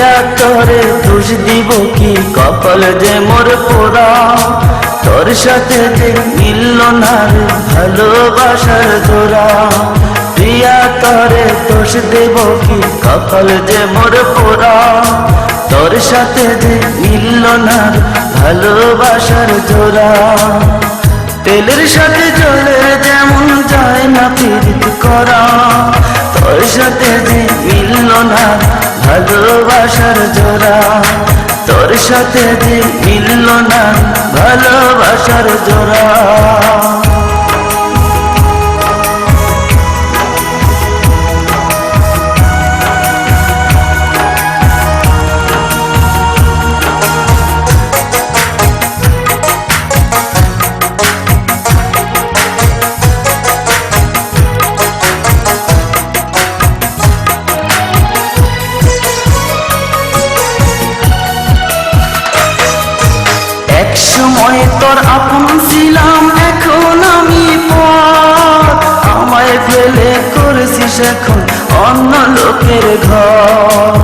প্রিয়া তোরে দোষ দিব কি, কপাল যে মোর পোড়া। তোর সাথে যে মিলল না রে ভালোবাসার জোড়া। প্রিয়া তোরে দোষ দেব কি, কপাল যে মোর পোড়া। তোর সাথে যে মিলল না রে ভালোবাসার জোড়া। তেলের সাথে জলের যেমন যায় না পীড়িত করা। তোর সাথে যে মিলল না ভালোবাসার জোড়া। তোর সাথে যে মিলল না ভালোবাসার জোড়া। একসময় তোর আপন ছিলাম, এখন আমি পর। আমায় ফেলে করেছিস এখন অন্য লোকের ঘর।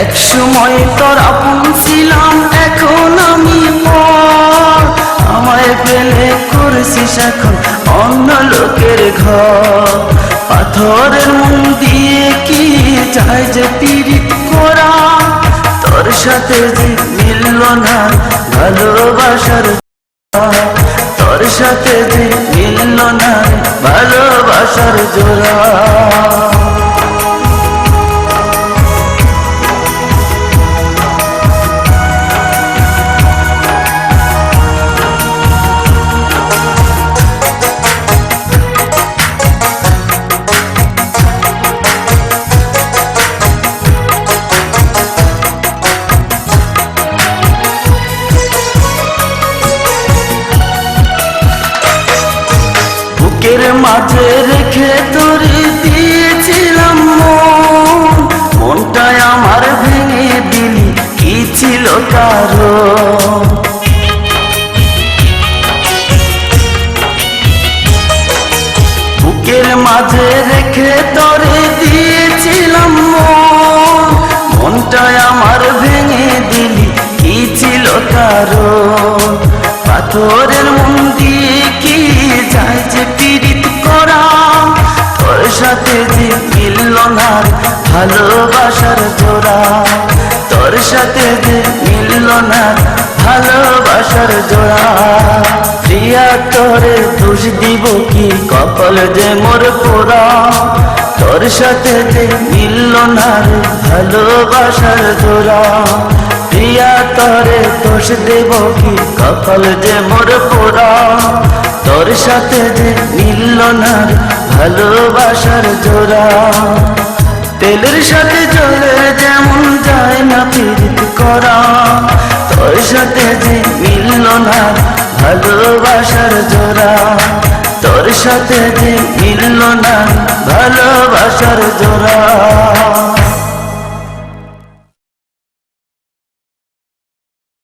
একসময় তোর আপন ছিলাম, এখন আমি পর। আমায় ফেলে করেছিস এখন অন্য লোকের ঘর। পাথরের মন দিয়ে কি চাই যে পীড়িত করা। তোর সাথে যে মিলল না ভালোবাসার জোড়া। তোর সাথে যে মিলল না ভালোবাসার জোড়া। বুকের মাঝে রেখে তোরে দিয়েছিলাম মন। মনটায় আমার ভেঙে দিলি, কি ছিল কারণ? বুকের মাঝে রেখে তোরে দিয়েছিলাম মন। মনটায় আমার ভেঙে দিলি, কি ছিল কারণ? পাথরের মন দিয়ে কি যায় যে পীড়িত করা। তোর সাথে যে মিলল না ভালোবাসার জোড়া। তোর সাথে যে মিলল না ভালোবাসার জোড়া। প্রিয়া তোরে দোষ দিব কি, কপাল যে মোর পোড়া। তোর সাথে যে মিলল না ভালোবাসার জোড়া। প্রিয়া তোরে দোষ দেব কি, কপাল যে মোর পোড়া। তোর সাথে যে মিলল না ভালোবাসার জোড়া। তেলের সাথে জলের যেমন যায় না পীড়িত করা। তোর সাথে যে মিলল না ভালোবাসার জোড়া। তোর সাথে যে মিলল না ভালোবাসার জোড়া।